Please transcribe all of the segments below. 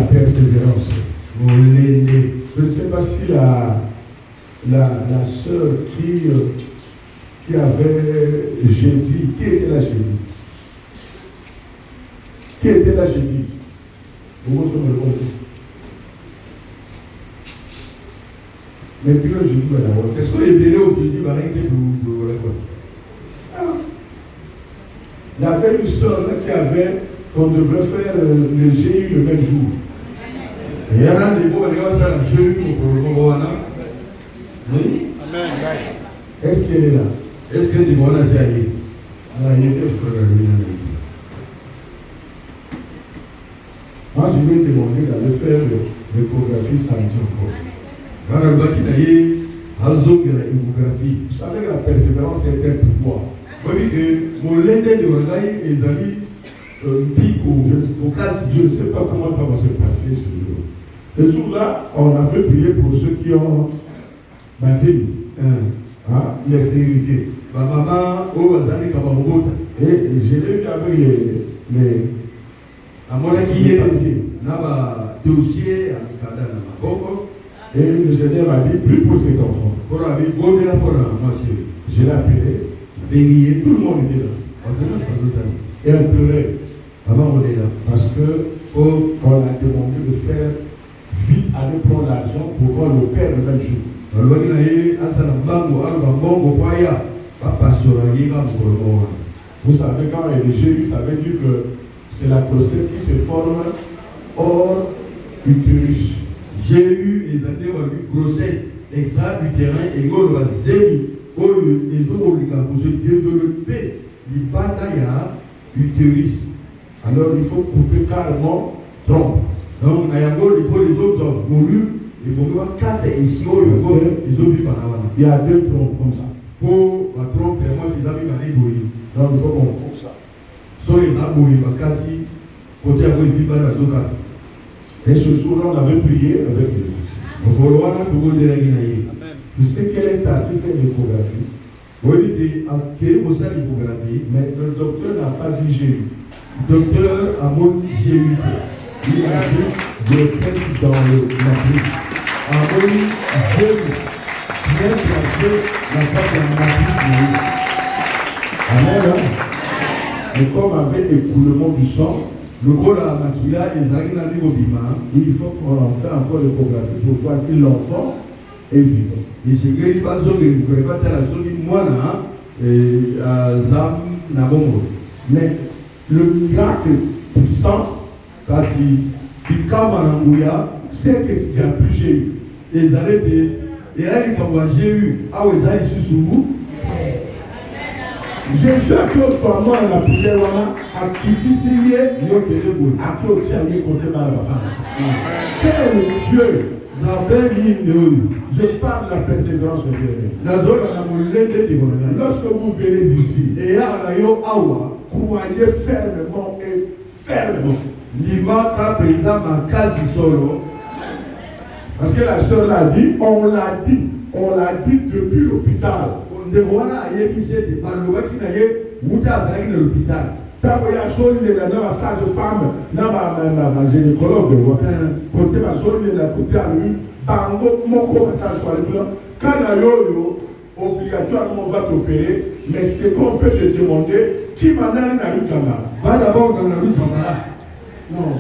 persévérance. Je ne sais pas si la sœur qui avait jeudi, qui était là jeudi? Qui était là jeudi? Mais puis le jeudi, est-ce que les délais au jeudi va arrêter pour la quoi? Il y avait une sœur qui avait qu'on devrait faire le GI le même jour. Il y a un débat, il y a un GI pour le Congo. Oui? Est-ce qu'elle est là? Est-ce qu'elle est là? C'est allé. Alors, il était pour le moi, je lui ai demandé d'aller faire l'échographie scientifique. Quand on va quitter, l'échographie. Vous savez que la persévérance est un pouvoir. Vous voyez que mon lendemain de Wangaï est allé au cas, je ne sais pas comment ça va se passer ce jour. Ce jour-là, on a fait prier pour ceux qui ont bâti les stérilités. Ma maman, et je l'ai vu avec les à mon qui est là, dossier à Mikada, et le Seigneur m'a dit, plus pour cet enfant. Je l'ai appelé, tout le monde était là. Et elle pleurait. Parce qu'on a demandé de faire vite aller prendre l'argent pour voir le père le même jour. Vous savez, quand il est GU, ça veut dire que c'est la grossesse qui se forme hors utérus. J'ai eu les grossesse extra-utérin et pour se développer les batailles utérus. Alors il faut couper carrément trompe. Donc il y a les autres ont voulu, il faut voir 4 ici, ils ont vu par là. Il y a 2 trompes comme ça. Pour la trompe, moi c'est d'amis qui ont dit. Donc il faut qu'on fasse ça. Soit ils ont voulu, quasi, côté à côté, ils ont dit. Et ce jour-là, on avait prié avec lui. Tu sais quel est ta qui fait l'échographie? Oui, l'échographie, mais le docteur n'a pas vu GU. Le docteur a montré GU. Il a dit, je sais dans matrice. A montré GU. Bien placé la part de la matrice. Amen. Et comme avec l'écoulement du sang, le gros la maquilla, il faut qu'on en fasse encore l'échographie pour voir si l'enfant est vivant. Et c'est que il passe au niveau, il faut faire la chose moi là, mais le miracle puissant, parce qu'il comme en Angouya, c'est qu'il y a plus GU. Les arrêtés, et là il y a GU, ah oui, ça ici sous vous. Je suis à Claude Famon à la prière, à Kitissilier, à Claude Tiané, côté Malabafan. Quel Dieu! Je parle de la persévérance de Dieu. Lorsque vous venez ici, croyez fermement et fermement. Parce que la soeur l'a dit, on l'a dit depuis l'hôpital. De voilà, il y a qui s'est dit, par le qui n'a pas eu l'hôpital. Tant qu'il y a chose, il y a une sage-femme, dans ma gynécologue, côté ma zone, il y a côté à lui, bango, moko, ça soit le blanc. Quand il y a obligatoirement on va t'opérer, mais c'est qu'on peut te demander qui m'a donné la rue Tchamba. Va d'abord dans la rue Tchamba. Non.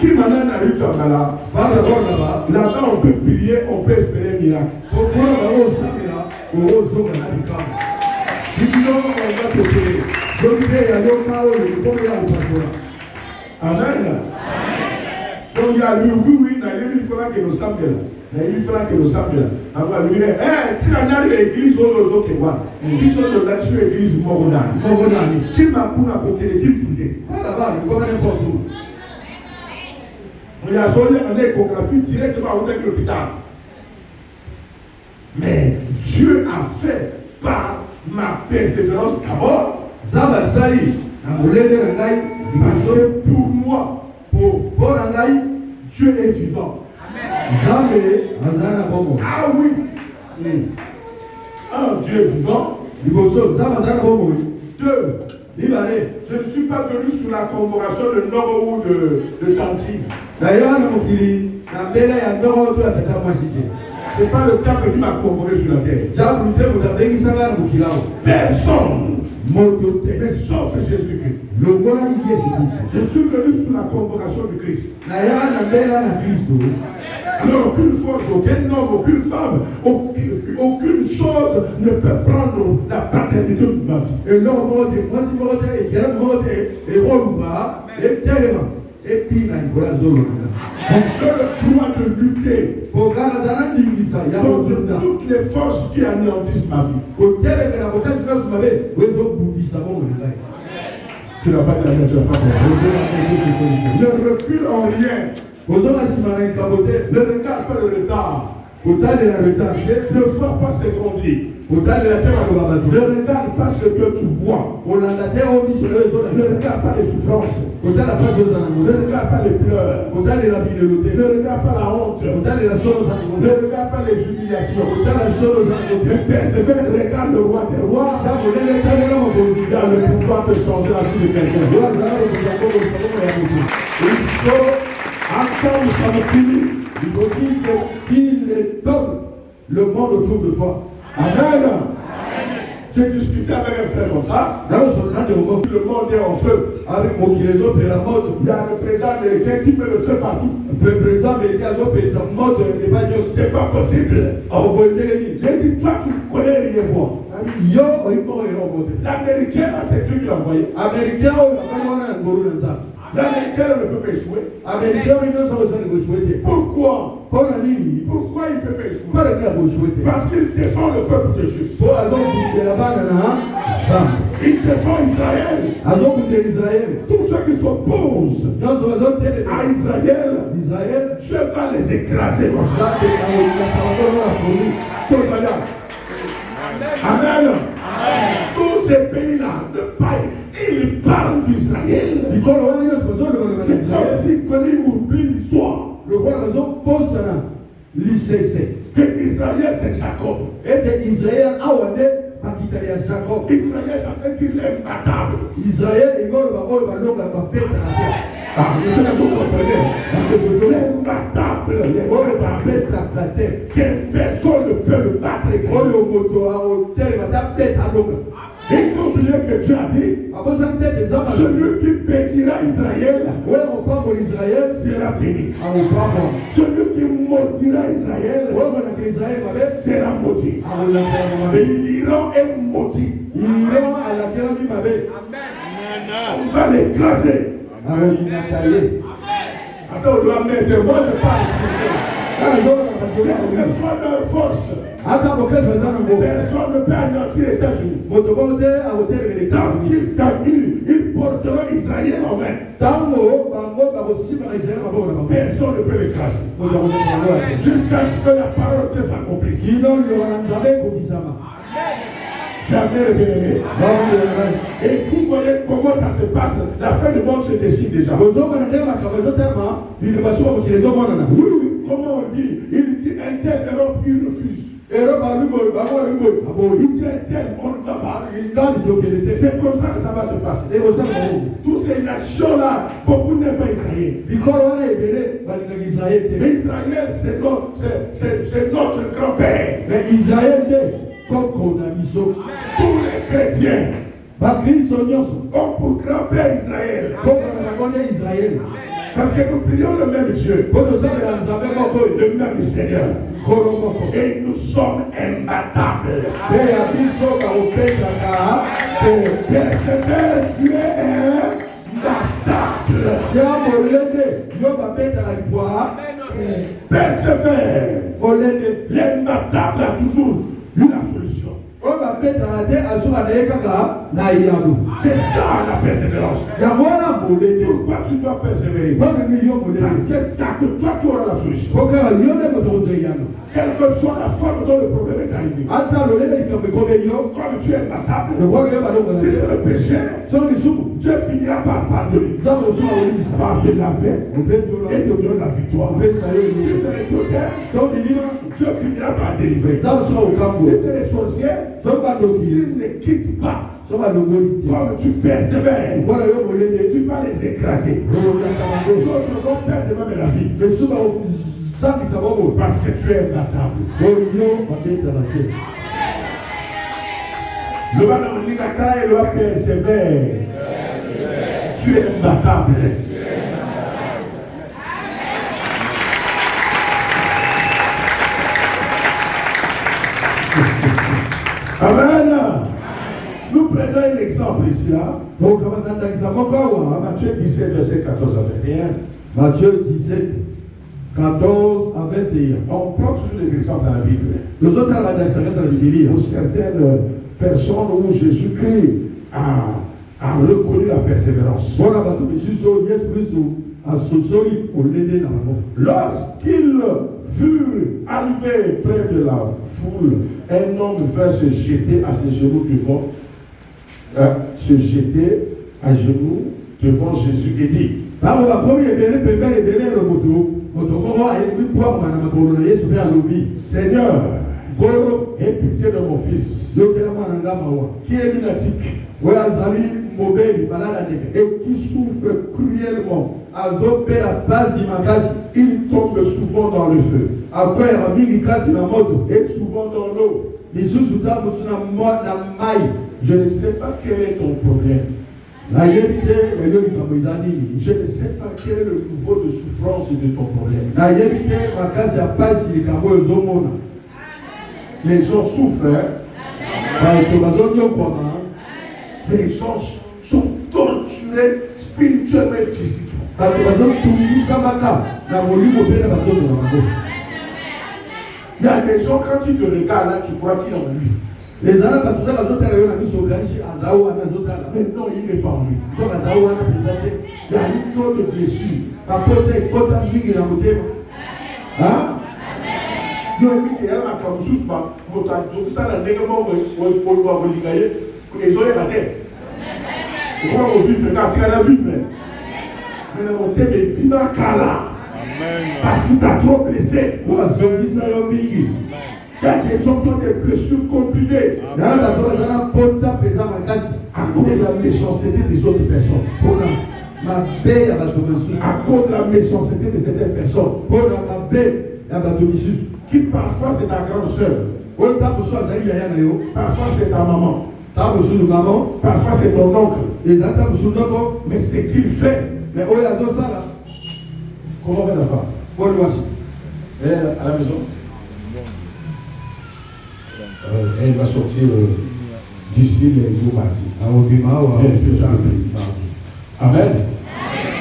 Qui m'a donné la rue Tchamba? Va d'abord là-bas. Là-bas, on peut prier, on peut espérer un miracle. Pourquoi on s'appelle là? On va te payer. Donc, il y a le chaos, il faut y aller. Amen. Donc, il y a lui, oui, il faudra que nous sommes là. Il faudra que nous sommes là. Alors, lui, tu as dans l'église, on nous autres, ils sont de l'église Mogonani. Qui m'a pour à côté de Dieu? Là-bas, il faut n'importe où. Il y a son échographie directement avec l'hôpital. Mais Dieu a fait par ma persévérance d'abord, Zabasali, parce que pour moi, pour Borangaï, Dieu est vivant. Amen. Ah oui. Un Dieu vivant. 2. Je ne suis pas venu sous la convocation de Noro ou de Tanti. Ce n'est pas le diable qui m'a convoqué sur la terre. Personne. Mais sauf Jésus-Christ. Je suis venu sous la convocation du Christ. Alors aucune force, aucun homme, aucune femme, aucune chose ne peut prendre la paternité de ma vie. Et l'homme donc j'ai le droit de lutter contre toutes les forces qui anéantissent ma vie. Tu n'as pas dit à tu n'as pas compris. Ne recule en rien. Ne regarde pas le retard. Ne vois pas ce qu'on dit. Ne regarde pas ce que tu vois. Ne regarde pas les souffrances. Ne regarde pas les pleurs. Ne regarde pas la honte. Ne regarde pas les humiliations. Regarde le roi des rois. Il a le pouvoir de changer la vie de quelqu'un. Il faut entendre sa fille. Il faut dire qu'il étonne le monde autour de toi. Amen. J'ai discuté avec un frère comme ça. Le monde est en feu. Avec mon kilosope et la mode. Il y a le président américain qui fait le feu partout. Le président américain fait sa mode. C'est pas possible. J'ai dit, toi tu ne connais rien moi. L'américain, c'est Dieu qui l'a envoyé. L'américain ne peut pas échouer. Pourquoi? Pourquoi il peut pas échouer? Parce qu'il défend le peuple de Dieu. Il défend Israël. Tous ceux qui s'opposent à Israël, Dieu va les écraser comme ça. Amen. Tous ces pays-là ne paient. Ils parlent d'Israël. C'est comme s'ils connaissent ou oublient l'histoire. Que Israël c'est Jacob. Israël ça fait dire l'imbattable. Israël vous comprenez. L'imbattable. Quelle personne ne peut le battre. Ils ont oublié que Dieu a dit celui qui bénira Israël sera béni. Celui qui maudira Israël sera maudit. Et l'Iran est maudit. On va l'écraser. Attends, on doit mettre moi de part spirituelle. Personne de force. Personne ne peut anéantir les États-Unis. Ils porteront Israël en main. Personne ne peut l'écraser. Jusqu'à ce que la parole de s'accomplisse. Jamais le bien-aimé. Et vous voyez comment ça se passe. La fin du monde se décide déjà. Oui, comment on dit? Il dit un tel Europe, il refuse. Il dit un tel, on ne va pas. C'est comme ça que ça va se passer. Toutes ces nations-là, beaucoup n'aiment pas Israël. Mais Israël, c'est notre grand-père. Mais Israël, tous les chrétiens ont pour grand-père Israël. Parce que nous prions le même Dieu, le même Seigneur. Et nous sommes imbattables. Persévère, tu es imbattable. Persévère. L'imbattable a toujours une solution. C'est ça la persévérance. Pourquoi tu dois persévérer? Parce que c'est toi qui auras la solution. Quelle que soit la forme dont le problème est arrivé. Comme tu es imbattable, si c'est le péché, Dieu finira par pardonner, par te laver et te donner la victoire. Si c'est les totems, Dieu finira par délivrer. Si c'est les sorciers, s'ils ne quittent pas Comme tu persévères, tu vas les écraser. D'autres vont perdre même la vie. Parce que tu es imbattable. Le madame Ligata et le persévère. Tu es imbattable. Amen. Nous prenons un exemple ici. Matthieu 17, verset 14 à 21. Matthieu 17, 14 à 21. On prend toujours des exemples dans la Bible. Nous autres, à la Pour certaines personnes où Jésus-Christ a reconnu la persévérance. Lorsqu'ils furent arrivés près de la foule, un homme vint se jeter à ses genoux devant Jésus et dit, Seigneur, aie pitié de mon fils, qui est lunatique et qui souffre cruellement. Il tombe souvent dans le feu et souvent dans l'eau. Je ne sais pas quel est ton problème. Je ne sais pas quel est le niveau de souffrance de ton problème. Les gens souffrent. Les gens sont torturés spirituellement et physiquement. Il y a des gens, quand tu te regardes là, tu crois qu'il est en lui. Mais non, il n'est pas en lui. Il y a une tonne de blessures. Hein? Non, il y a un caoutchouc, ça n'a néglement les oreilles ratés. C'est quoi on vit quand tu as la vie, mais on t'aime bien cala. Parce que tu as trop blessé. Il y a des gens qui ont des blessures compliquées. À cause de la méchanceté des autres personnes. À cause de la méchanceté de certaines personnes. Qui parfois c'est ta grande soeur. Parfois c'est ta maman. Parfois c'est ton oncle. Mais ce qu'il fait, comment va la femme? Elle est à la maison. Elle va sortir d'ici les jours mardis. Amen.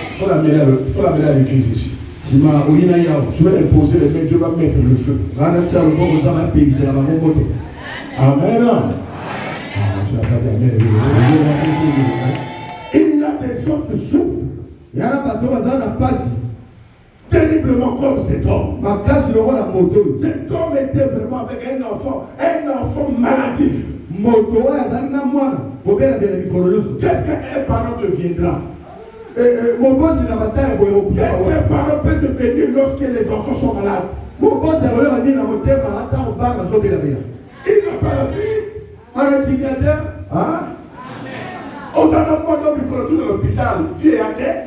Il faut l'amener à l'église ici. Je vais imposer les mains, Dieu va mettre le feu. Amen. Il y a des gens qui souffrent terriblement comme cet homme. Cet homme était vraiment avec un enfant maladif. Qu'est-ce qu'un parent deviendra? Qu'est-ce qu'un parent peut devenir lorsque les enfants sont malades? Il n'a pas la vie. Hein? On a un moyen de produire dans l'hôpital, tu es à terre.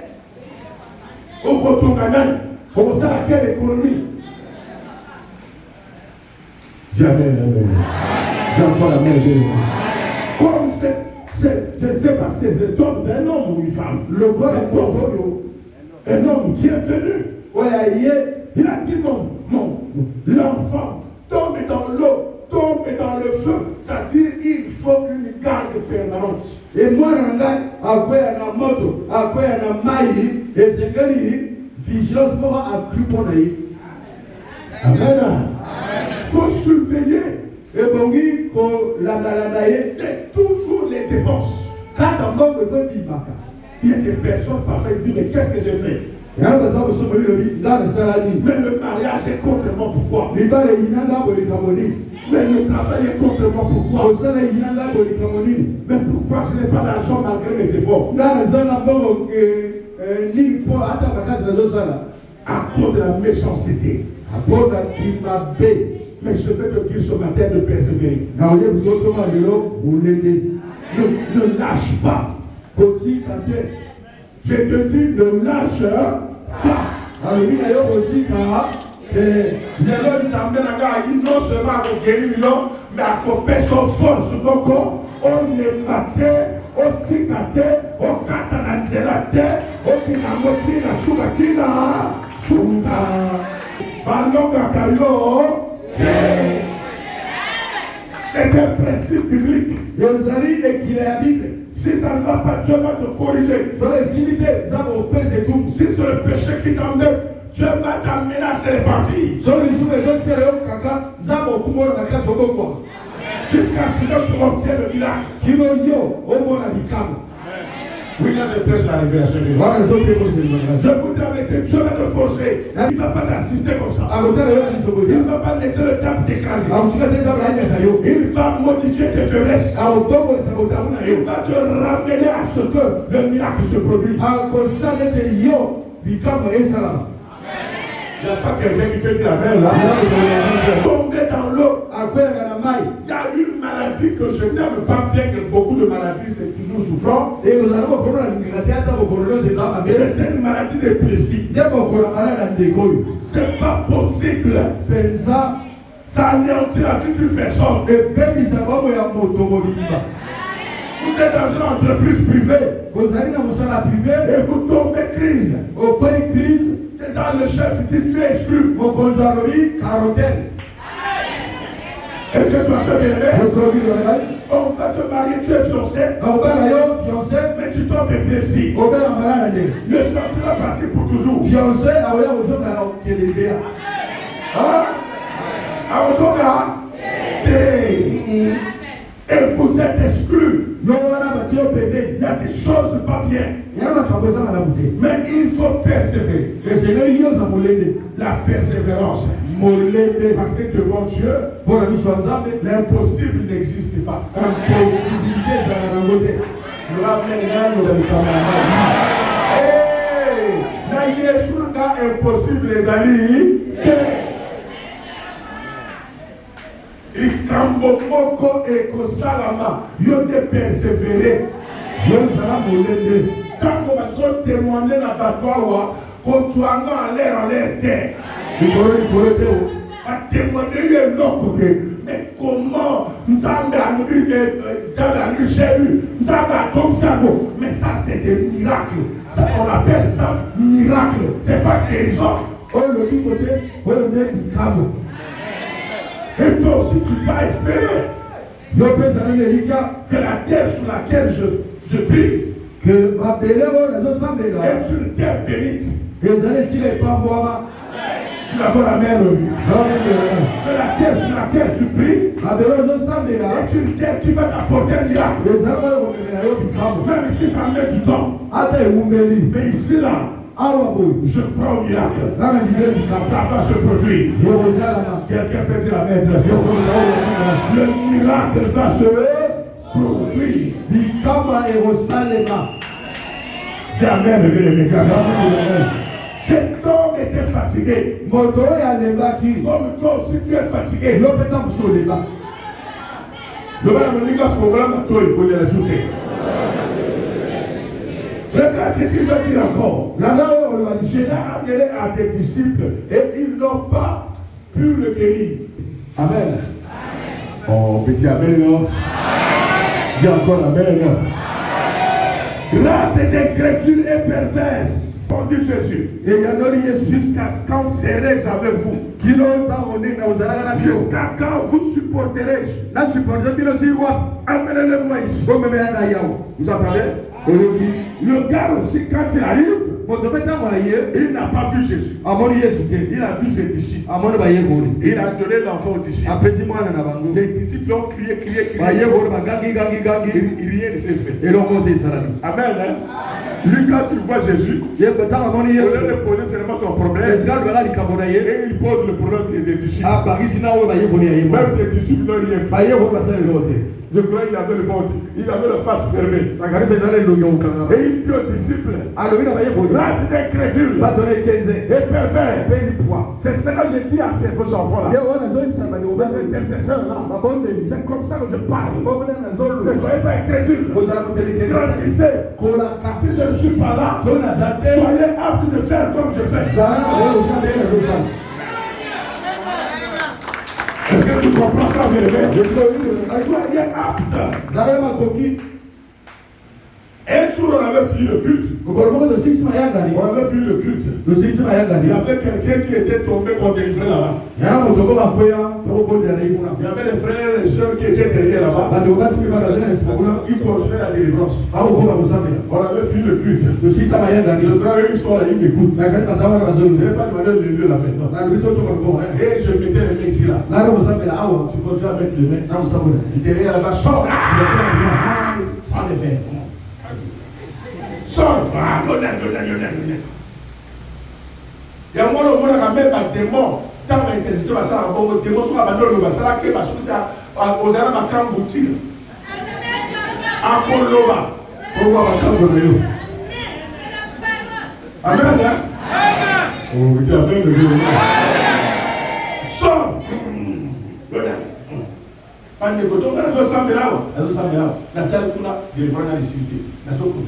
Au Cotonganan, on sait à quelle économie? Dis amen, amen. Dis encore amen, amen. Comme je ne sais pas si c'est un homme ou une femme. Le corps est un homme qui est venu. Il a dit non, l'enfant tombe dans l'eau, tombe dans le feu. C'est-à-dire qu'il faut une garde permanente. Et moi, amen. Il faut surveiller. C'est toujours les dépenses. Il y a des personnes parfois qui disent mais qu'est-ce que j'ai fait? Mais le mariage est contre moi, pourquoi? Mais le travail est contre moi, pourquoi? Mais pourquoi je n'ai pas d'argent malgré mes efforts? À cause de la méchanceté. Mais je veux te dire ce matin de persévérer. Ne lâche pas. Je te dis, ne lâche pas. Non seulement à guérir, mais à couper son force. Donc, on est maté, on ticate, on catanatelate, on kinamotina, sukatina, suka. Balonga kayo. C'est un principe biblique. Si ça ne va pas, Dieu va te corriger. Si c'est le péché qui t'emmène, Dieu va t'amener à se répartir. Jusqu'à ce que tu obtiennes le miracle. Oui, là, je prêche la révélation de Dieu. Je vous dis avec Dieu va te forcer. Il ne va pas t'assister comme ça. Il ne va pas laisser le diable t'écraser. Il va modifier tes faiblesses. Il va te ramener à ce que le miracle se produise. Il n'y a pas quelqu'un qui peut dire la même là. Tomber dans l'eau. Il y a une maladie que je n'aime pas, bien que beaucoup de maladies c'est toujours souffrant. C'est une maladie d'épilepsie. C'est pas possible. Ça anéantit la vie d'une personne. Vous êtes dans une entreprise privée. Et vous tombez crise. Déjà le chef dit tu es exclu. Est-ce que tu vas te bien aimer? On va te marier, tu es fiancé. Mais tu tombes épilepsie. Le fiancé va partir pour toujours. Et vous êtes exclus. Il y a des choses pas bien. Mais il faut persévérer. La persévérance. Parce que devant Dieu, l'impossible n'existe pas. Impossible, les amis. Ikambomoko ekosalama yote persévérer. Quand on va témoigner la bataille, quand tu as en l'air terre. À témoigner les locaux. Mais comment nous avons mais ça c'est des miracles. Ça, on appelle ça miracle. C'est pas guérison. Et toi aussi tu vas espérer que la terre sur laquelle je prie est une terre bénite. Tu d'abord la mer au lieu. Que la terre sur laquelle tu pries est une terre qui va t'apporter un miracle. Même si ça met du temps. Mais ici là, je crois au miracle. Ça va se produire. Quelqu'un peut dire la mer. Le miracle va se produire. Jamais ne veut les cet homme était fatigué. Comme toi aussi tu es fatigué. Le regarde ce qu'il veut dire encore. Jésus a amené à des disciples et ils n'ont pas pu le guérir. Amen. Oh, petit Amen, non? Il y a encore Amen, non? Là, cette écriture est perverse. On dit Jésus, et il y a jusqu'à quand serai-je avec vous? Jusqu'à quand vous supporterai-je? Amenez-le-moi ici. Vous entendez? Le gars aussi, quand il arrive, il n'a pas vu Jésus. Il a vu ses disciples. Il a donné l'enfant aux disciples. Les disciples ont crié. Rien ne s'est fait. Amen. Lui, quand tu vois Jésus, au lieu de poser seulement son problème, et il pose le problème des disciples. Même les disciples n'ont rien fait. Je croyais qu'il avait le monde. Il avait le face fermé. Et il dit aux disciples, race d'incrédules et pervers. C'est ça que je dis à ces vos enfants-là. C'est comme ça que je parle. Ne soyez pas incrédules. Grandissez. Si je ne suis pas là, soyez aptes de faire comme je fais. Est-ce que tu comprends ça, bien-aimé? Soyez aptes. Un jour, on avait fini le culte. On avait fini le culte. Il y avait quelqu'un qui était tombé qu'on délivrait là-bas. Il y avait les frères et sœurs qui étaient derrière là-bas. Ils continuaient la délivrance. On avait fini le culte. Le grand eux, ils sont là, ils m'écoutent. Je n'avais pas demandé le lieu là maintenant. Et je mettais les mains ici là. Tu continues à mettre les mains. Et derrière là-bas, sors. Ça les fait. Sors. Il y a un moment où on a même un démon. Tant que ça va bon démon sur la bandole, ça va que parce que tu as aux arabes à Kambouti. À Koloba. Pourquoi pas Kambouti? Amen. Oh, tu as même le Dieu. Sors. Pas de côté, on a deux là. La terre qu'on a délivré dans les civilités. La terre qu'on a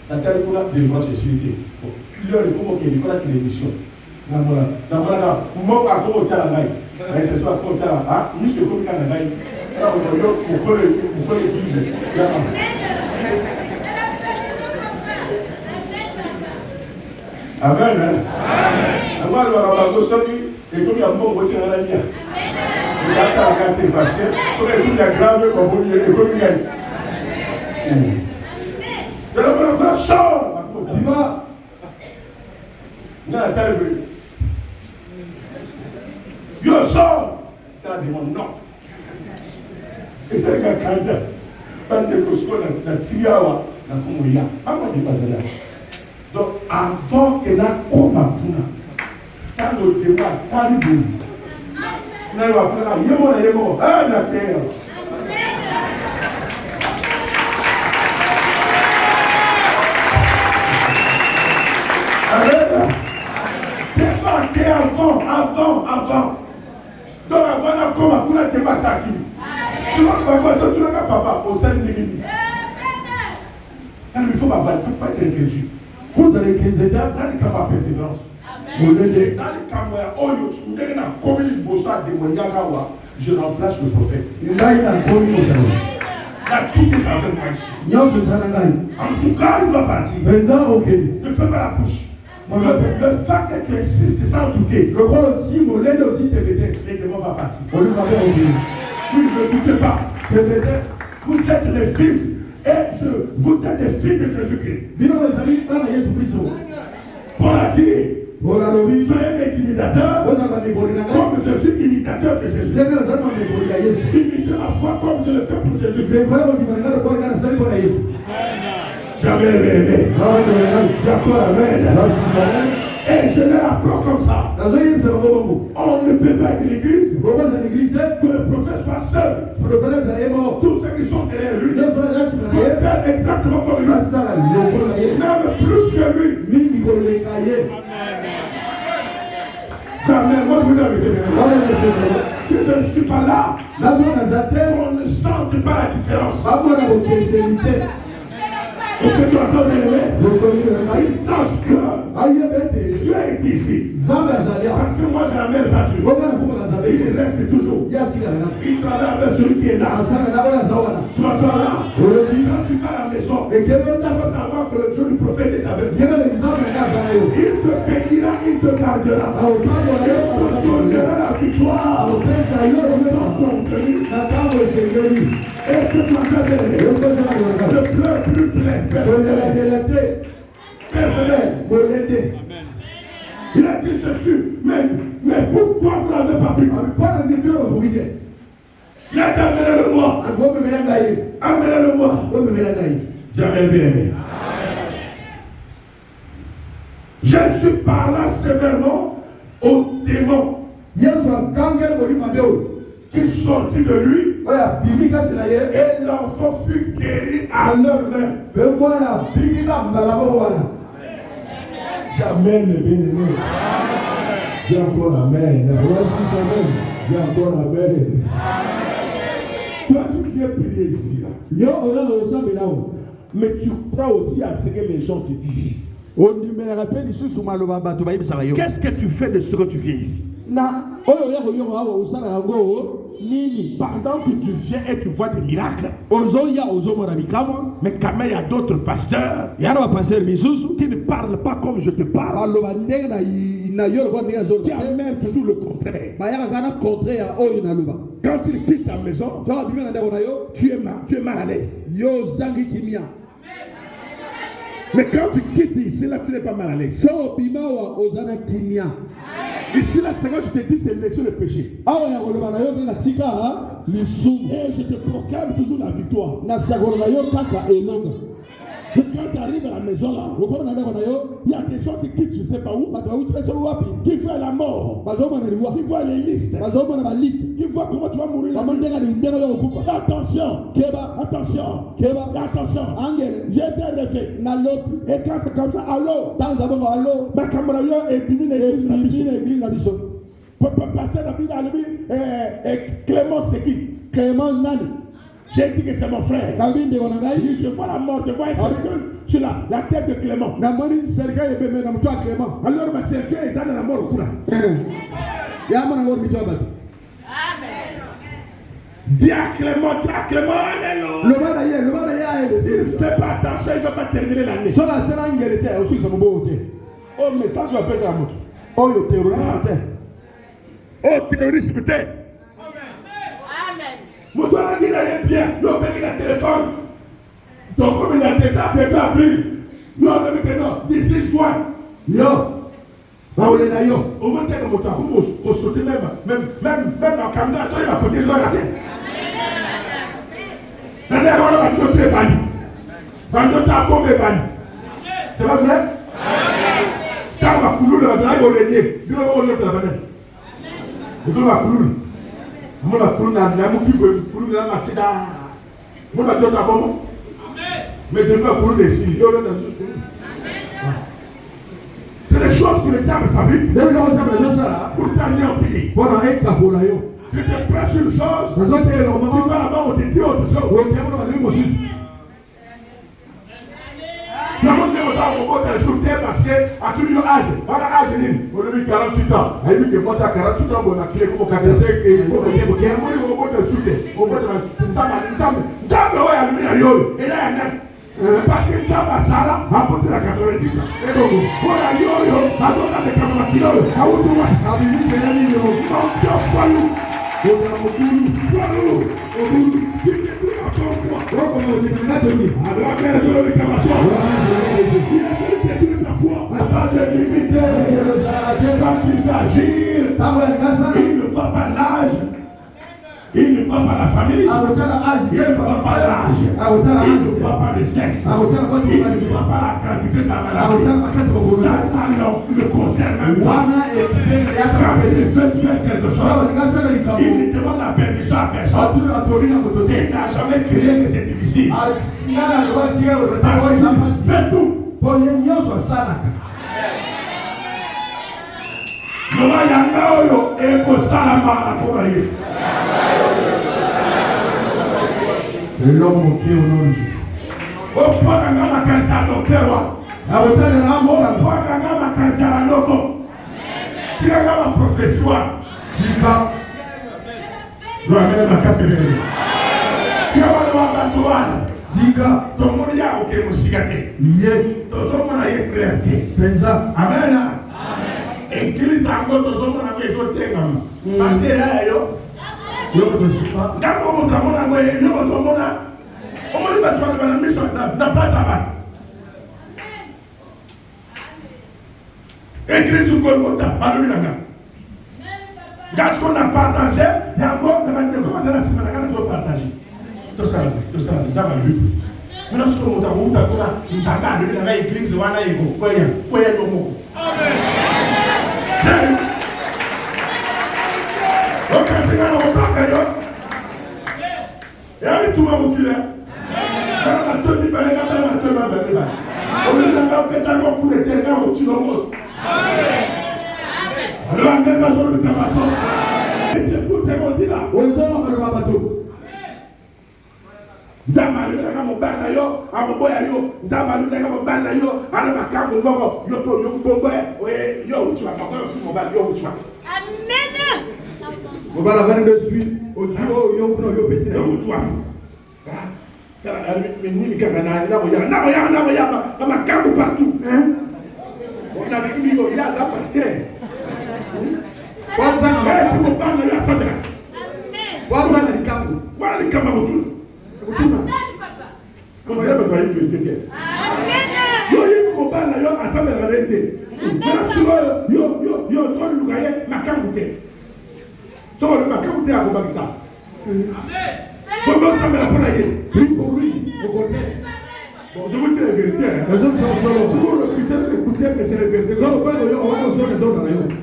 la terre qu'on a délivré dans les civilités. Il y a le comment qu'il faut la télévision. Moi, à quoi tu as la gaille? Ah, monsieur, comme tu as la gaille. Là, on peut l'église. Amen. Moi, le rabbin, et comme il y a un bon côté à la mienne. Il y a la carte parce que sur les trucs grave comme il y a des communes. De la bonne sort. Yo sors. T'as dit non. Et c'est le gars Kanda. Pas de cosco na Tiawa na Kumuya. Pas moi qui passe là. Donc avant que la Koma Puna. Quand le débat Tandu. Na va faire yemo. Ah na terre. Avant. Donc avant de comme à débat ça qui. Tu vois tu n'as papa au sein de l'église. Il faut pas être inquiétude. Vous allez que c'est déjà ça qui capable persévérance. Vous allez ça les caméras au lieu de na comme il bosse de Moyagawa, je remplace le prophète. Il a tout est avec moi ici. En tout cas, il va partir. Ne fais pas la bouche. Le fait que tu insistes sans douter, le rôle aussi, mon l'aide aussi te mettait, les démons va partir. Oui, ne doutez pas. Vous êtes les fils et vous êtes des filles de Jésus-Christ. Pour la qui? Soyez mes imitateurs, comme je suis imitateur de Jésus. Imitez ma foi comme je le fais pour Jésus-Christ. Jamais aimé. Amen. Et je les apprends comme ça. On ne peut pas être l'église que le prophète soit seul. Tous ceux qui sont derrière lui doivent faire exactement comme lui. Même plus que lui. Amen. Moi, vous l'avez dit. Si je ne suis pas là, on ne sent pas la différence. Est-ce que tu entends bien? Il sache que Dieu est ici. Parce que moi, je l'amène battu. Il reste toujours. Il travaille avec celui qui est là. Tu m'entends là? Quand tu vas à la maison, il faut savoir que le Dieu du prophète est avec toi. Il te bénira, il te gardera. Il te donnera la victoire. Est-ce que tu m'entends bien? Le pleur plus plein. Personnel. Il a dit Jésus, mais pourquoi vous n'avez pas pris? Il a dit amenez-le-moi. Amenez-le-moi. Jamais bien-aimé. Je suis par là sévèrement aux démons. qui sortit de lui, et l'enfant fut guéri à leur main. Amen, bien-aimé. Dis encore amen. Dis encore amen. Toi, tu viens prier ici. Mais tu crois aussi à ce que les gens te disent. Qu'est-ce que tu fais de ce que tu viens ici? Pendant que tu viens et tu vois des miracles, mais quand même il y a d'autres pasteurs qui ne parlent pas comme je te parle, qui amènent toujours le contraire. Quand il quitte ta maison, tu es mal à l'aise. Mais quand tu quittes ici, là, tu n'es pas mal à l'aise. Ici, là, c'est quand je te dis, c'est laisser le péché. Et je te proclame toujours la victoire. Quand tu arrives à la maison là, il y a des gens qui quittent, je ne sais pas où, qui voient la mort, qui voient les listes, qui voient comment tu vas mourir. Attention, attention, j'ai été réveillé. Et quand c'est comme ça, allô, ma camarade est venue l'église. Passer la Bible, Clément, c'est qui? Clément Nani. J'ai dit que c'est mon frère. Je vois la mort, je vois un cercueil sur la tête de Clément. Alors ma cercueil est dans la mort au courant. Dis à Clément, alléluia. S'il ne fait pas attention, ils ne vont pas terminer l'année. Oh, mais ça, je vais faire la moto. Oh, le terrorisme. Oh, terrorisme. Mon doigt dit d'aller bien, l'homme qui a téléphone. Ton commune a déjà fait pas plus. L'homme dit que non, d'ici juin. Yo, au moins, t'es comme toi, pour sauter même en caméra, il va porter l'heure à la tête. D'ailleurs, on va tout préparer. Quand tu as bombé, c'est pas vrai? Quand on va couler, on va régner. Dis-le, on va régner la banane. Et on va couler. On va couler la mais de pas couler les signes. C'est des choses que le diable fabrique pour t'anéantir. Je te prêche une chose, tu vas là-bas, on te dit autre chose. Tout le monde est sur terre parce qu'à tout niveau âge, on a âge, on a mis 48 ans. Et lui qui monte à 48 ans, on a clé pour 45 et il faut que on monte sur terre. On monte et là, parce que tu as Sarah, à côté de la 90 ans. Et donc, on a yo, à côté de 80 kilos, à Outouma, à Billy, il ne voit pas la famille, il ne voit pas l'âge, il ne voit pas le sexe, il ne voit pas la quantité de la maladie. Ça le concerne même pas. Quand il veut faire quelque chose, il ne demande la permission à personne. Il n'a jamais crié que c'est difficile. Parce qu'il fait tout. Nova yanga oyo ekosalama na koba ye. L'homme qui est au nom de Jésus. Au point de la makansi à docteur wa. A hôtel de la mort. Au point de la makansi à la loco. Tu as la profession. Jika. Tu as même la café de l'eau. Tu as la batuana. Jika. Ton monde y a aucun musigate. Yé. Ton homme a été créé. Pensa. Amen. Église encore tous hommes na beto tengam parce que là yo ngamo mutamona ngoye yo mutamona omoni batwa na mission na place aba église Golgotha balobinanga gas qu'on a partagé et encore on va commencer la semaine quand on partager tout ça ça va le but maintenant ce qu'on mutamuta kuna nzanga balobinanga église wana yiko koya yo moko amen. Et avec tout le monde qui est. Quand on a tout dit, on a tout le monde. On a fait un coup de terre, on a tout le monde. Alors, on a fait un coup de terre. Et puis, écoute, c'est mon dit là. On a bateau. Ndamalu nanga mobana yo, amoboya yo, ndamalu nanga mobana yo, ana makambo moko, yo to yo bombe, yo uchiwa mako yo mobana yo uchiwa. Amen. Mobala va de suite, au duo yo no yo pesi Yo uchiwa. Mais ni kanga na makambo partout. On a vu yo ya za pasteur. Kwanza na mobana yo asabela. kwanza ni kambo. Wala ni kama mtu. Amen, papa. Comment ça va toi il fait bien. Yo yo mobana yo asabela rete. Yo so lukaye makambo te. So le makambo te akobakisa. Amen. Bon ça me la prend hier. Oui pour lui, au contraire. Bon, je vous dis la vérité. Les autres sont pour le critère d'écouter que c'est la vérité. On va les autres dans la vie.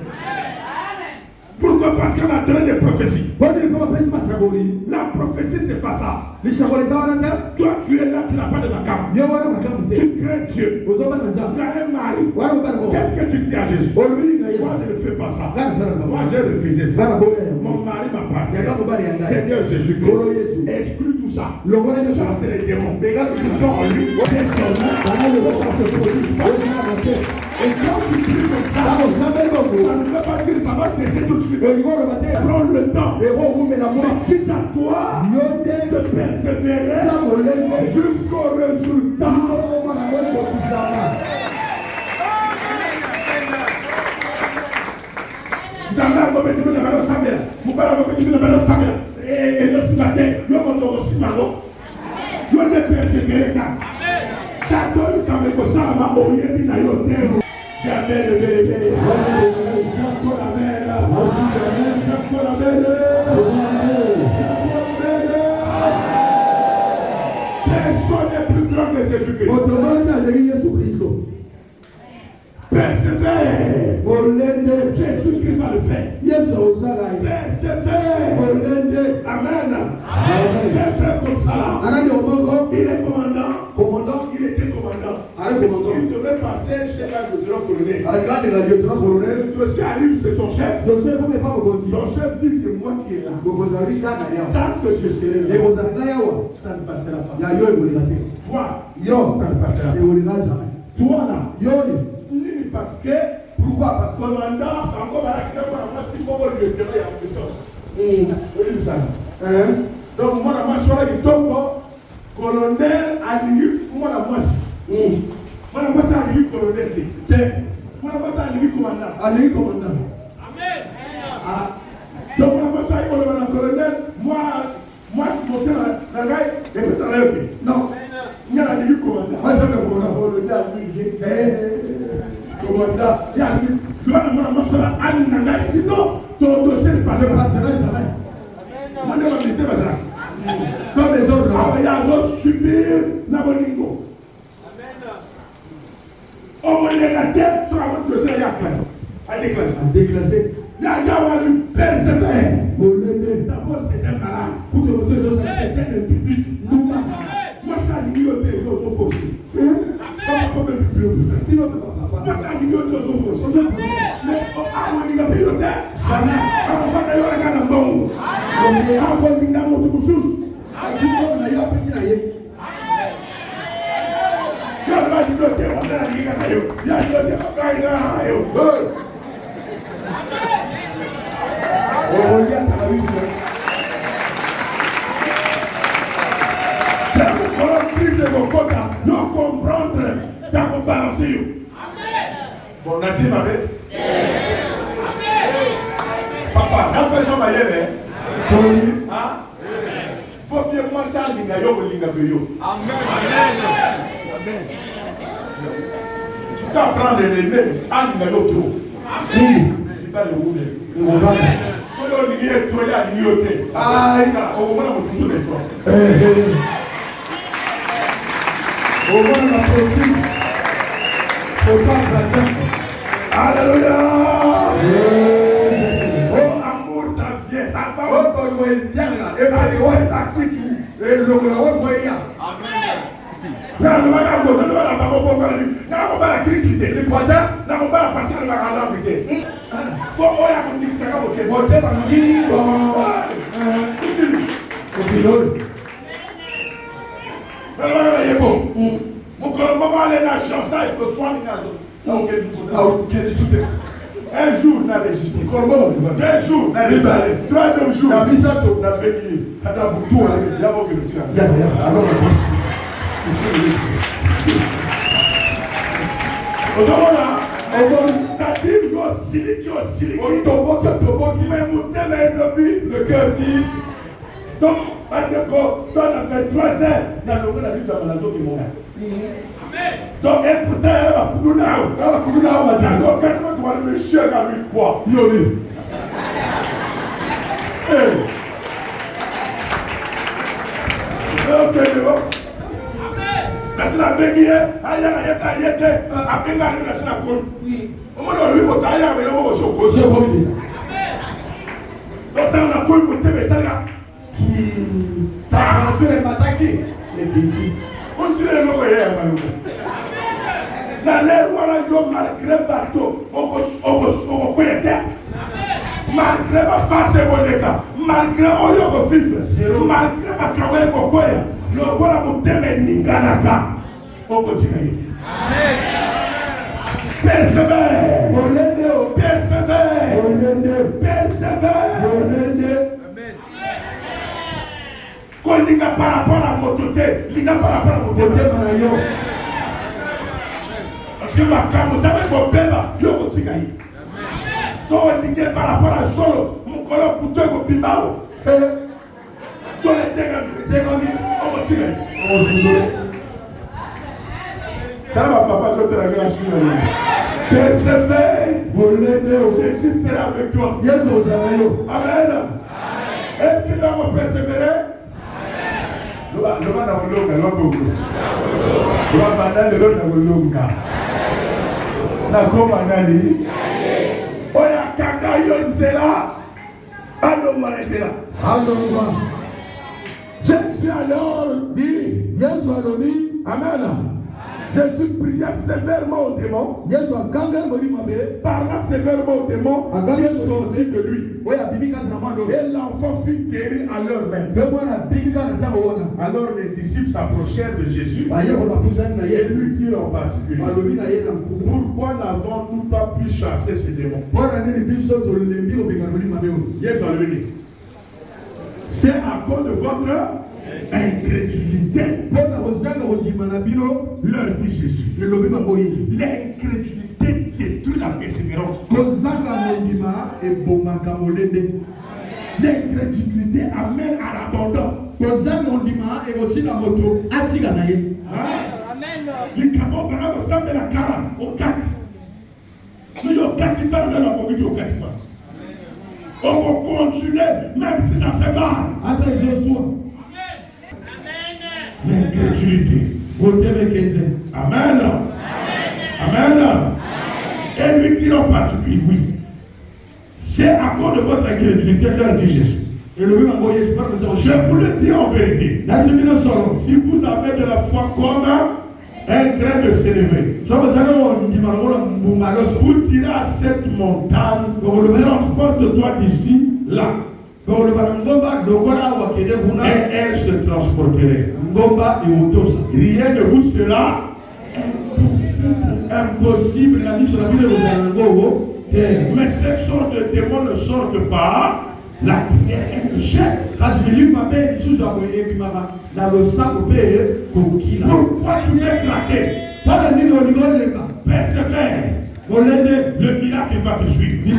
Pourquoi? Parce qu'on a donné des prophéties. La prophétie, c'est pas ça. Toi, tu es là, tu n'as pas de macabre. Tu crains Dieu. Tu as un mari. Qu'est-ce que tu dis à Jésus? Moi, je ne fais pas ça. Moi, j'ai refusé ça. Mon mari m'a parti. Seigneur Jésus-Christ, exclue tout ça. Ça, c'est les démons. Les gars qui sont en lui. Et quand tu cries comme ça, ça ne veut pas dire que ça va cesser tout de suite. Prends le temps. Quitte à toi de persévérer jusqu'au résultat. Et le ce matin, je vais aussi malo. Je vais persévérer. Personne n'est plus grand que Jésus-Christ. Persévère. Jésus-Christ va le faire. Persévère. Amen. J'ai fait comme ça là. Il est commandant. Il était commandant. Il devait passer chez un lieutenant-colonel. Le dossier arrive, c'est son chef. Son chef dit c'est moi qui est là. Tant que je serai là, ça ne passera pas. Toi, ça ne passera pas. Toi là, parce que, pourquoi? Parce que commandant, encore à la si bon lieutenant, il y a donc moi la marche là il tombe colonel Aligui moi la marche moi la marche Aligui colonel moi la marche Aligui commandant Amen. Donc moi la marche colonel moi je monte la gars et puis ça lève non il y a Aligui commandant moi j'aime le commandant il y a Aligui moi la marche là Aligui sinon ton dossier ne passera jamais. Moi, je vais me mettre ça. Comme les autres, il y a d'autres subir Nabolingo. On va les rater sur la votre dossier, il y a classe. À déclasser. Il y a une persévère. D'abord, c'est un malade. Pour te montrer que c'est un public. Moi, ça a dit que c'est un faux. Moi, ça a dit que c'est un faux. Mais on a dit que c'est un jamais. Bon, on a dit ma belle. Papa, n'empêche pas y aller. Faut bien moi ça, lingayo, lingayo. Amen. Tu t'apprends les lever, à lingayo trop. Amen. Il va le rouler. Amen. Soyons liés, toi, il y a l'ignoté. Ah, il a au moins mon toujours les fois. Au moins la produit. Faut pas faire. Alléluia. Oh, amour, ta vie, ça va. Oh, ton loisir, là. Et ça quitte. Et le Logolawak voyait. Amen. Na le baka go na la baba bo ngara ni na ko bala critique le kwata na ko bala passer la ngala bite ko oya ko ndi saka bo ke bo te ba ngi bo ko bilol na la ngala yebo mo ko mo ale na chance et ko soin ni ngazo na o ke discuter un jour n'a résisté corbeau 2 jours n'a résisté 3e jour na bisato na fini hata butu ya bo ke tika ya alors le cœur dit donc toi on a fait 3 heures dans le la lutte à Malado qui m'a donc et pourtant elle va kuduna d'accord quand on va le monsieur à lui quoi yoli nasina bengi ayaka yete abenga ni nasina kon omono lo bibo ta ya be mo so ko so ko bi dota na ko ko tebe sala ta fere mataki le binti on tire lo ko ya ma lo na le wala yo malgré bato o ko yete malgré ma face boneka malgré oyo ko vivre malgré ma kawe ko koya lo kola muteme ninganaka oko tikaye persevère amen ko linga par rapport à motote linga par rapport à motote mana yo parce que ma kamutame ko beba yo ko tikaye so linga par rapport à solo mukolo puto ko bimao so le tegami oko tikaye papa, je te la grâce. Persevère. Jésus sera avec toi. Amen. Est-ce que nous allons persévérer? Nous Jésus alors dit, Amen. Jésus pria sévèrement au démon. Parla sévèrement au démon. Il sortit de lui. Et l'enfant fut guéri à leur main. Alors les disciples s'approchèrent de Jésus. Et lui dirent en particulier, pourquoi n'avons-nous pas pu chasser ce démon? C'est à cause de votre incrédulité. Leur dit Jésus. L'incrédulité détruit la persévérance. L'incrédulité amène à l'abandon. On va continuer, même si ça fait mal. L'incrédulité. Amen. Amen. Et lui qui en particulier, oui. C'est à cause de votre incrédulité, leur dit Jésus. Je vous le dis en vérité. Si vous avez de la foi comme un grain de sénévé, vous tirez à cette montagne, transporte-toi d'ici, là. Et elle se transporterait. Rien ne vous sera impossible. Mais cette sorte de démons ne sortent pas. La prière est le chef. Pourquoi tu m'es craqué? Persévère. Le miracle va te suivre. Le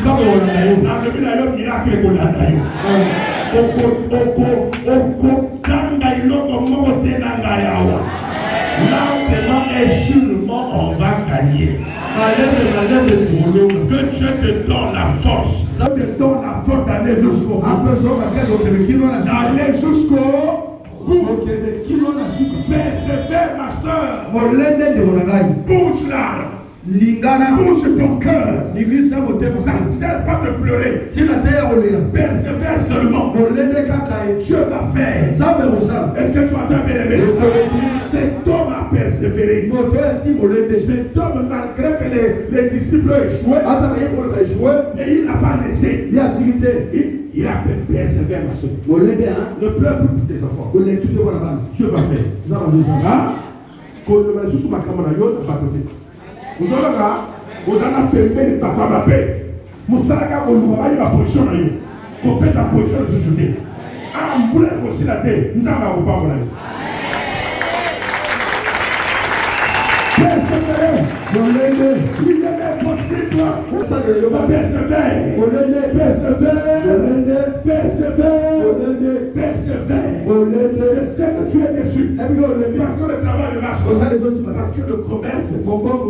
miracle est sûrement on va gagner. Que Dieu te donne la force. Dieu te donne la force d'aller jusqu'au bout. D'aller jusqu'au bout. Persévère ma soeur. Bouge là. Bouge ton cœur. N'accepte pas de pleurer. Persévère seulement. Dieu va faire. Est-ce que tu entends, bien-aimé? Cet homme a persévéré. Cet homme, malgré que les disciples échouaient, et il n'a pas laissé. Il a persévéré. Ne pleure plus pour tes enfants. Dieu va faire. Vous avez permis de papa ma paix. Vous savez que vous avez la position. Vous faites la position de ce journée. Ah, vous voulez aussi la tête. Nous allons pas vous la persévérer. Il est possible. Persévère. Je sais que tu es déçu. Parce que le travail ne marche pas. Parce que le commerce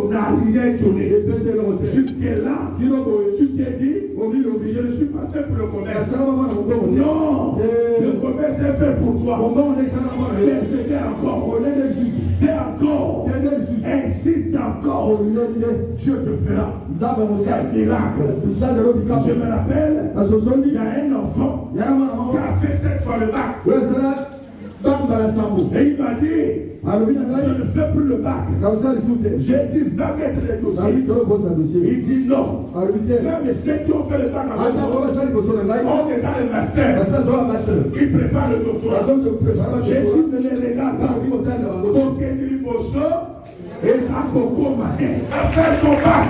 n'a rien donné. Jusque-là, tu t'es dit, je ne suis pas fait pour le commerce. Non, le commerce est fait pour toi. Persévère encore. Fais encore. Insiste encore. Dieu te fera un miracle. Je me rappelle, il y a un enfant qui a fait 7 fois le bac. Et il m'a dit, je ne fais plus le bac. J'ai dit, va mettre les dossiers. Il dit non. Même ceux qui ont fait le bac ont déjà le master. Ils préparent le doctorat. J'ai dit de les regarder pour que tu et ça a fait ton bac.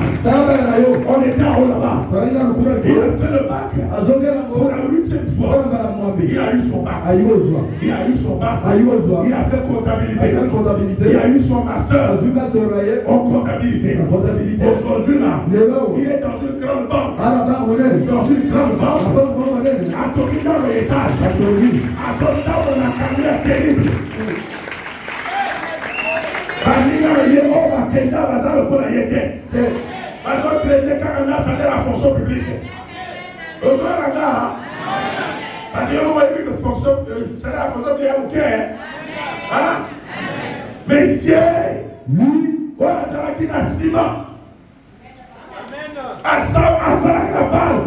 On était en haut là-bas. Il a fait le bac pour la 8e fois. Il a eu son bac. Il a fait comptabilité. Il a eu son master en comptabilité. Aujourd'hui là, il est dans une grande banque. À Tokyo, dans l'étage. À Tokyo, dans la carrière terrible. Parce que la fonction publique. Parce que vous voyez que la fonction publique, mais lui, voilà, c'est là qu'il a ciment. À ça, la balle,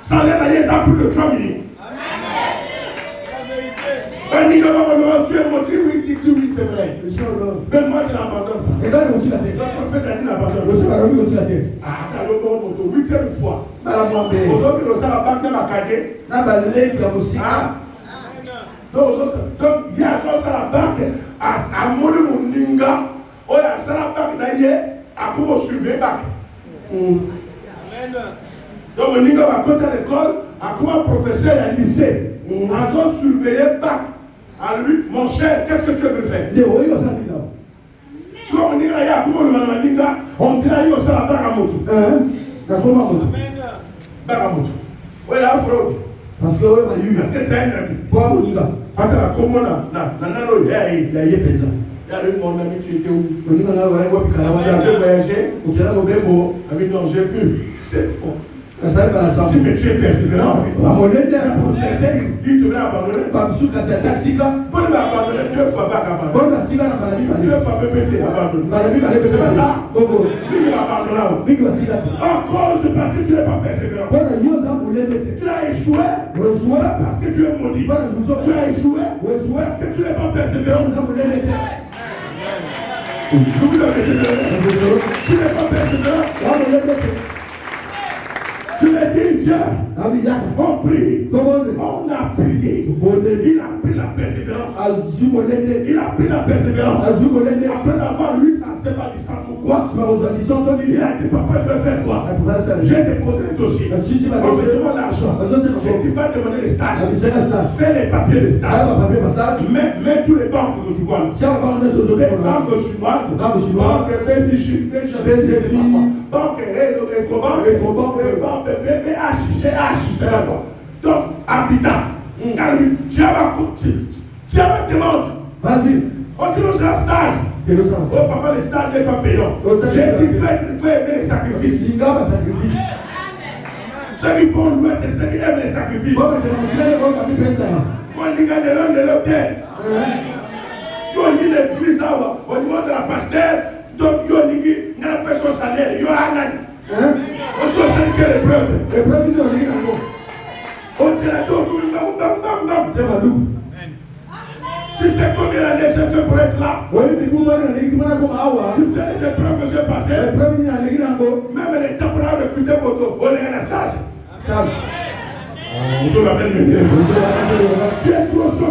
ça n'est pas plus de 3 minutes. Tu es motivé, oui, c'est vrai. Mais moi, je n'abandonne pas. Le prophète a dit n'abandonne pas. Attends, 8e fois. Aujourd'hui, nous sommes à la banque de ma cadet. Donc, il y a ça à la banque. À Moulin Mundinga, il y a ça à la banque d'ailleurs, à comment suivre bac. Donc, Mundinga va côté à l'école, à comment professeur à lycée. À surveiller bac. À lui, mon cher, qu'est-ce que tu veux faire? Tu vois, on dirait, on dirait, il y a ça la baramoto. Baramoto. Oui, la fraude. Parce que c'est un ami. Attends, comment on a il y a mon ami, tu étais où? Tu as voyagé? Non, j'ai vu. C'est faux. Mais tu es persévérant. Il devrait abandonner. Bon, il va abandonner 2 fois bac abandonné. 2 fois PPC abandonné. C'est pas ça? Il va abandonner. En cause parce que tu n'es pas persévérant. Tu as échoué parce que tu es maudit. Tu as échoué parce que tu n'es pas persévérant. Tu n'es pas persévérant. Je l'ai dit, Dieu, on prie, on a prié, il a pris la persévérance, il a pris la persévérance, après avoir lu sa licence ou quoi, il a dit, papa, je vais faire quoi? J'ai déposé le dossier, on me demande l'argent, et tu vas demander les stages, fais les papiers de stage, mets tous les banques que tu vois, les banques chinoises, banque BFI, banque Ecobank, BBH, c'est là-bas. Donc, habitat. Tu avais demande. Vas-y. On dit nous c'est un stage. Oh papa, les stages n'est pas payant. J'ai dit fais aimer les sacrifices. Ceux qui font louer, c'est ceux qui aiment les sacrifices. Quand ils gagnent de l'homme de l'hôtel. Quand ils l'église, au niveau de la pasteur, donc il y a une personne salaire, il y a un an. On se sait que l'épreuve. L'épreuve, il y a un On dirait tout, tu sais combien d'années j'ai fait pour être là? oui, mais vous voyez, les gens qui sont là. Tu sais les épreuves que j'ai passées? L'épreuve, il y a un Même les temps pour recruter Boto, on est en stage. calme. Je m'appelle le bien. Tu es trop so.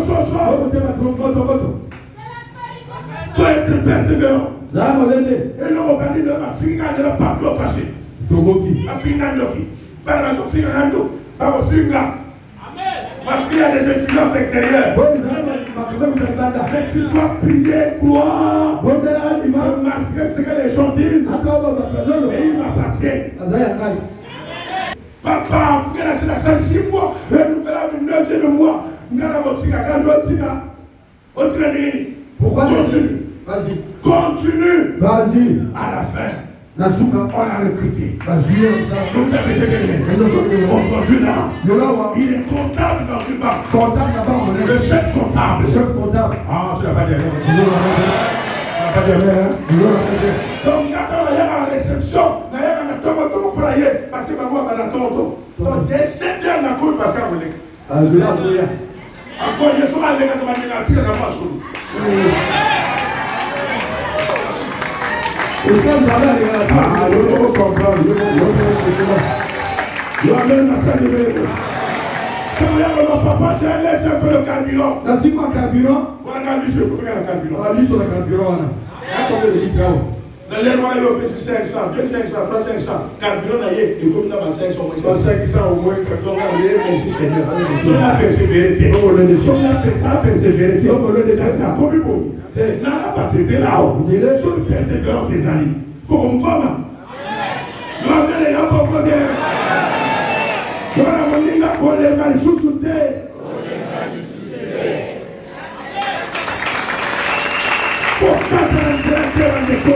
Tu dois être persévérant. Là, on l'a dit. Et là, on va dire de la fille, elle n'a pas de fâché. Togoki. La fille n'a pas de pas de fille, pas de fille. Parce qu'il y a des influences extérieures. Mais tu dois prier, croire. Masquer ce que les gens disent. Mais il m'appartient. Papa, c'est la seule 6 mois. Le nouvel âge, 9e mois. Pourquoi continue? Vas-y. Continue. Vas-y. À la fin, Nasuka. on a recruté. Vas-y. Aujourd'hui là, il est comptable dans une banque. Comptable là-bas, on est. Le chef comptable. Chef comptable. Ah, tu n'as pas dit rien. Donc, quand il y a la réception, il y a un tomato prayer, parce que maman va la tonto. Donc, dès 7 heures, on a couru passer à voler. Alléluia. Encore, il y a souvent avec la négative, la pas sur nous. Est-ce que vous avez regardé? Ah, je ne comprends pas. Je amène la fin de l'année. Quand il y a mon papa, j'ai laissé un peu le carburant. Dans ce carburant, On a gardé le carburant. on a lu sur le carburant. Combien de litres? Dans l'air, on a eu 500, 2 500, 3 500. Carburant, il y a et comme il y a 500 au moins, carburant, il y a merci Seigneur. Si on a persévéré, si on a persévéré, on a dépassé à combien de mots? Là, on n'a pas pété là-haut. Il est sur une persévérance des années. Pour on voit, nous avons les gens pour qu'on ait. Nous avons dit qu'on les va sous-souter. Pour ça, c'est un déco.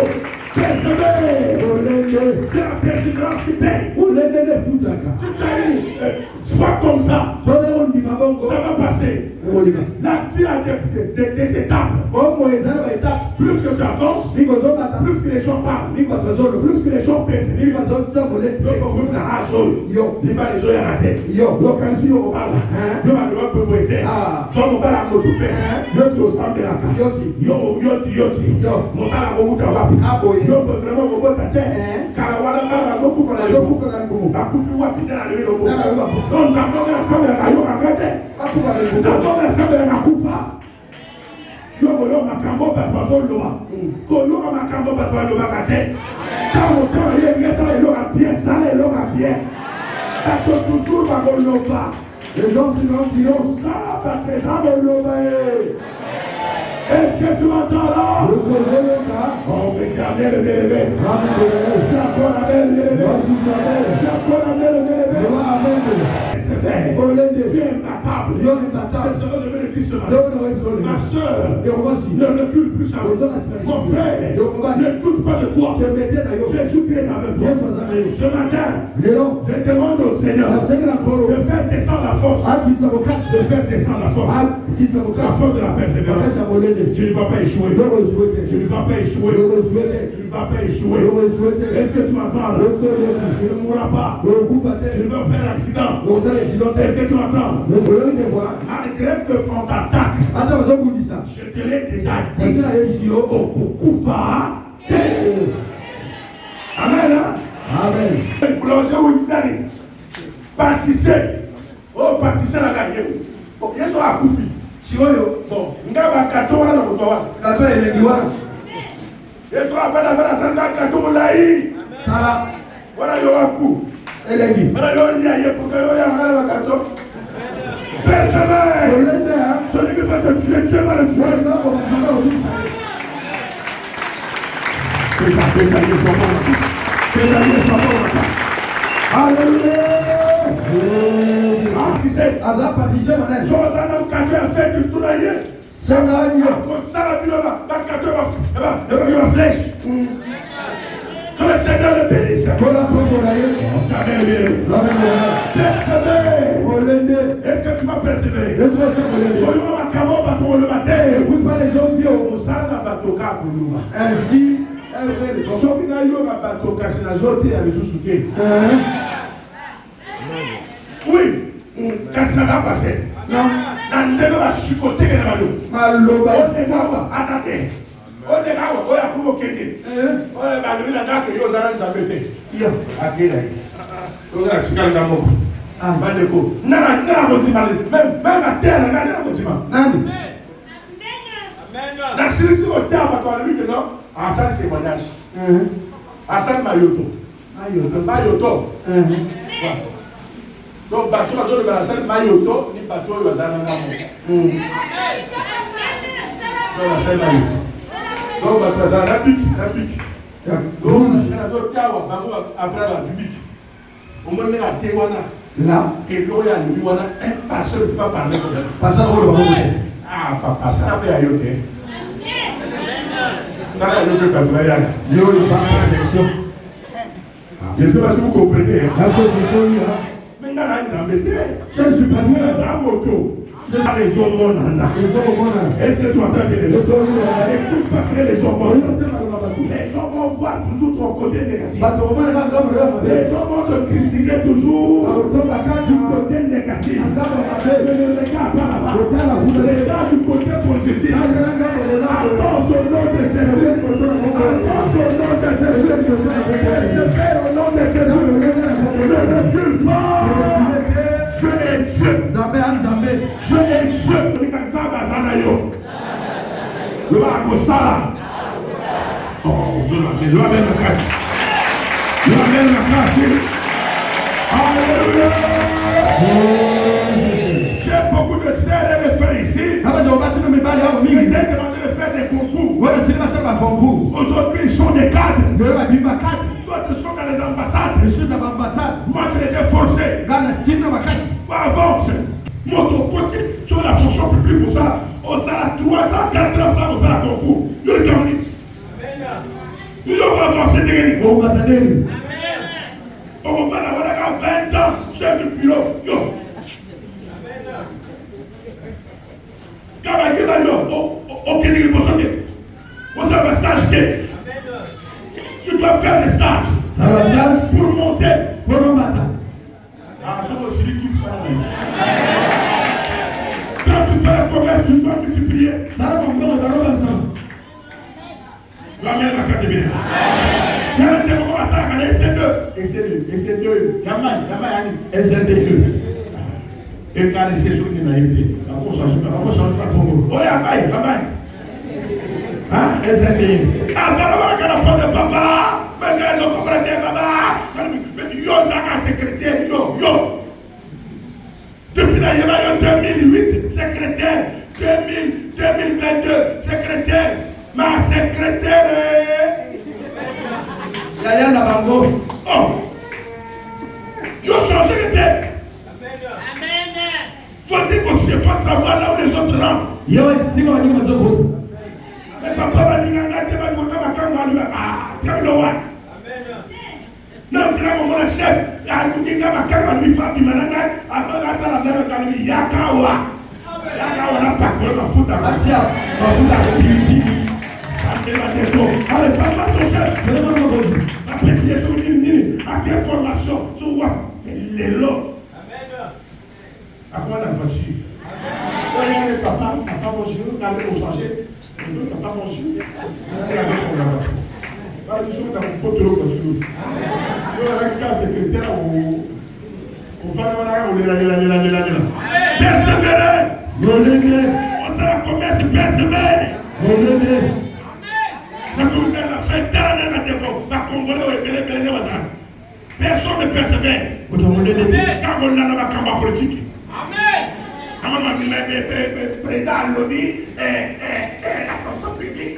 Persévérer. C'est la persévérance qui paye. Vous l'avez des foutre là. Si tu as une foi comme ça, ça va passer. La vie a des étapes. Plus que tu avances, plus que les gens parlent, plus que les gens persévèrent, donc on vous arrache. Il va les gens rater. Donc quand on parle, il va le peu prêter. Tu vas me parler à mon toupé. Yoti au sang de la carte. Yoti. Mon parle à mon wapi. Yo peut vraiment me botter à terre. Car la wada parle à mon coup pour la yo coup. La coup fait wapi dans la levée de l'eau. Donc j'entends l'ensemble de la yo à côté. J'entends l'ensemble de la coufa. Yo makambo batwazo loma. Ko yo makambo batwazo loma kate. Quand on t'a dit que ça est loma bien, ça est loma bien. Ça toujours va loma. Les gens qui ont ça, parce que ça va loma. Est-ce que tu m'entends là? Oh, mais tu as bien le bébé. Tu as encore bien le bébé. Tu as encore bien le bébé. C'est vrai. Tu es imbattable. C'est ce que je veux le dire ce matin. Ma soeur, ne recule plus à vous. Mon frère, ne doute pas de toi. Jésus Christ avec toi. Ce matin, je demande au Seigneur de faire descendre la force. De faire descendre la force. La force de la persévérance. Tu ne vas pas échouer. Tu ne vas pas échouer. Tu ne vas pas échouer. Est-ce que tu m'entends là? Tu ne mourras pas. Tu ne vas faire l'accident. Est-ce que tu m'entends? Malgré que on t'attaque, je te l'ai déjà dit. Au Koufa. Amen. Amen. Boulanger ou une année. Pâtisser. Oh, pâtisser la gagne. Bon, il y a ça à Koufi. Bon, ngaba kato wana kutoa. Kato ile diwana. Yesu abada bada sanga kato mulai. Kala. Wana yo waku. Elegi. Wana yo ya yepuka yo ya ngala kato. Persévère. Celui qui va te tuer, tu vas le tuer. Alléluia. Que le Seigneur le bénisse. Est-ce que tu vas persévérer? Écoute pas les gens qui ont Ainsi, elle fait les Donc, ce qui n'a eu un bateau cassé dans la zone, il y a des sous-soutiens. Oui, quand ça va passer. Non, on va chicoter les maillots. Attendez. On est là, on a convoqué. On va lever la date et on a jamais. On a chical dans mon. Bandeko. Même à terre, on a un bâtiment. La série sur le terre, on a vu que non, en tant que témoignage. Hassan Mayoto. Mayoto. Donc, bateau, la zone de Hassan Mayoto, ni bateau, il va s'en aller. Hassan Mayoto. Donc, la pique. Donc, il y a d'autres cas après la publique. Au moins, il y a un témoignage. Là. Et puis, il y a un pasteur ne peut pas parler comme ça. Pasteur, on va voir. Ah, papa, ça n'a pas à yoter. Ça n'a pas à yoter, papa. Il y a une protection. Je ne sais pas si vous comprenez. Maintenant, là, il embêté. Je suis pas venu à sa moto. C'est ça les hommes. Est-ce que tu entends bien les hommes? Écoute, parce que les hommes voient toujours ton côté négatif. Les hommes vont te critiquer toujours du côté négatif. Ne regarde pas là-bas. Regarde du côté positif. Avance au nom de Jésus. Avance au nom de Jésus. Persévère au nom de Jésus. Ne recule pas. Je est Dieu. Je est Dieu. Le Bakosala. Oh, je l'amène la casse. Je l'amène la casse. Alléluia. J'ai beaucoup de sœurs et de frères ici. Ils ont demandé de faire des concours. Aujourd'hui, ils sont des cadres. D'autres sont dans les ambassades. Moi, je les ai forcés. Avance. Moi, ton côté, sur la fonction publique pour ça, on sera 3 ans, 4 ans, ça, on sera concours. Nous le gagnons. Nous allons avancer derrière nous. On va avoir 20 ans, chef du bureau. Yo. Cavalier là, yo. Ok, il faut sauter. On s'en va stage. Tu dois faire des stages. Ça va faire pour monter. Pour le matin. Ah, ça va aussi tout pareil. Quand tu fais le commerce, tu dois multiplier. Ça va comme dans le ensemble. L'amène la catégorie. Il y a un développement à ça, il y a SC2. SC2. Et quand les séjours qui n'ont été, on ne change pas pour vous. Oh, il y a hein? SC2. Ah, quand on parle de papa, mais quand on comprend papa, mais yo, ça secrétaire, yo. Depuis la Yéma, 2008, secrétaire. 2022, secrétaire. Ma secrétaire Yaya Nabango. Oh! Ils ont changé de tête. Amen. Faut dire qu'on sait pas savoir là où les autres rentrent. Mais papa va dire que tiens le roi. Non, grand mon chef, il a dit que ma caméra lui fait du ménage, après la salle de la caméra, Yakawa. Yakawa n'a pas de la foot à la allez, papa, ton chef, appréciez sur une à quelle formation, sur quoi? Les lots. Après la voiture. Regardez, papa, bonjour, regardez au changer. Papa, bonjour. Regardez pour la voiture. Là, tu souhaites un pot de l'eau quand tu veux. Il y a un secrétaire au Panama, on est là. Persévérer. On sera commerce, persévérer. Personne ne persévère. Quand on a dans combat politique. Amen. Le président Loni c'est la fonction publique.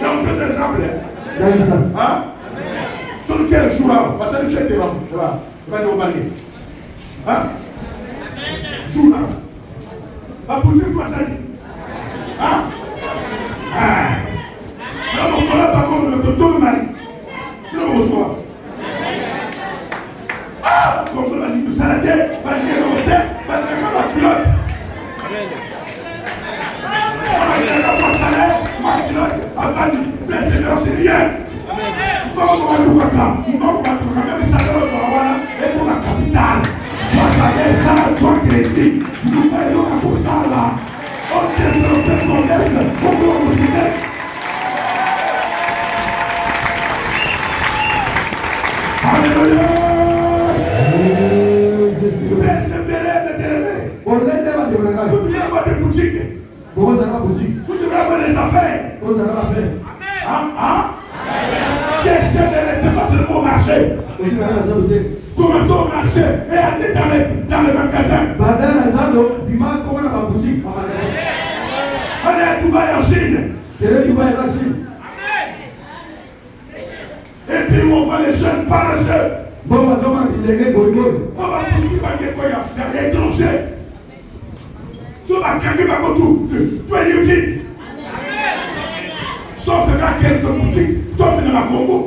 Dans deux exemples. Hein? Sur lequel jour-là, parce que le chef est là, il va nous marier. Hein? Jour-là. Va pour dire quoi ça dit? Hein? Ah! Dans mon collègue, par contre, le mari. même ça et pour la capitale. Toi, ça, toi, crédit. Nous payons la pour ça là. On tient le fait qu'on laisse. Pourquoi on nous Alléluia. Persévérer, déterminer. On l'aide à la Vous devez avoir des boutiques. Vous devez avoir des boutiques. Vous devez avoir des affaires. Vous devez avoir des affaires. Cherchez de laisser passer au marché. Commencez au marché et allez dans les magasins. Allez à Dubaï en Chine. Et puis on voit les jeunes paresseux. On va pousser par des étrangers. Tu vas gagner par tout. Tu es utile. Sauf que quelques boutiques, toi c'est dans la Congo.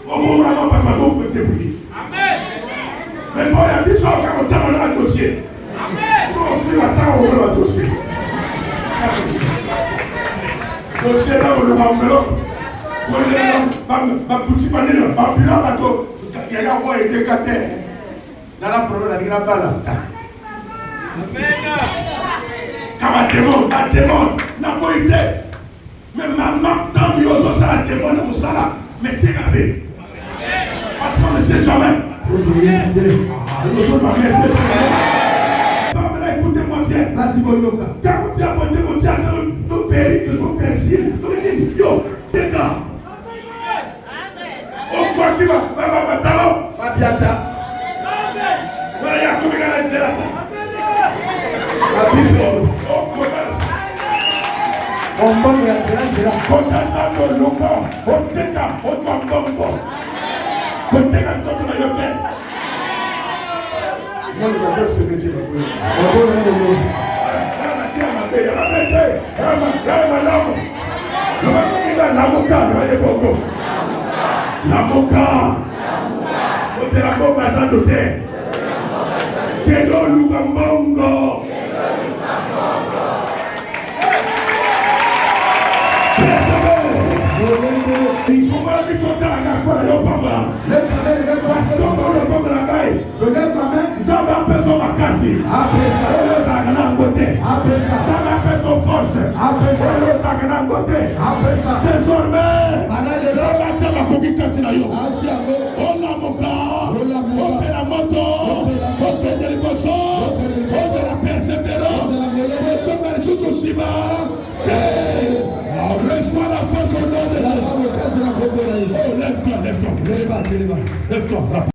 Au moment où on va pas pour te débrouiller. Mais pour la vie, ça on a un dossier. Tu vas faire ça, on a un dossier. Dossier là, on aura un melon. Ma boutique, ma bilan, il y a un roi et des catères. Dans la problème, il y a une balle. Quand la démon, n'a pas été. Mais maman, tant que vous ça la démon, vous ça là, mettez la paix. Parce qu'on ne sait jamais. Écoutez-moi bien. Quand vous dites abonnez mon Dieu, c'est nos pays que sont persil. Yo, les gars. On croit qu'il va. Talon. Voilà, il y a combien de gens là. La Bible. On commence. On va y aller. On t'attend le local. On t'attend. On t'attend. On t'attend. Non, il va se mettre l'avocat. C'est la bombe à Jean d'Hôtel. Kédo Lugambongo. Il faut voir qu'ils sont dans la quoi, le papa. Le lève ma main. Ça va faire son macassi. Après ça, ça va en côté. Après ça, ça va faire son force. Après ça, ça va en côté. Après ça, désormais, le bâtiment va conquérir on a mon corps, on fait la moto, on fait des poissons, on fait la persévérance, on fait tout aussi bas. Reçois la force au nom de la lève-toi.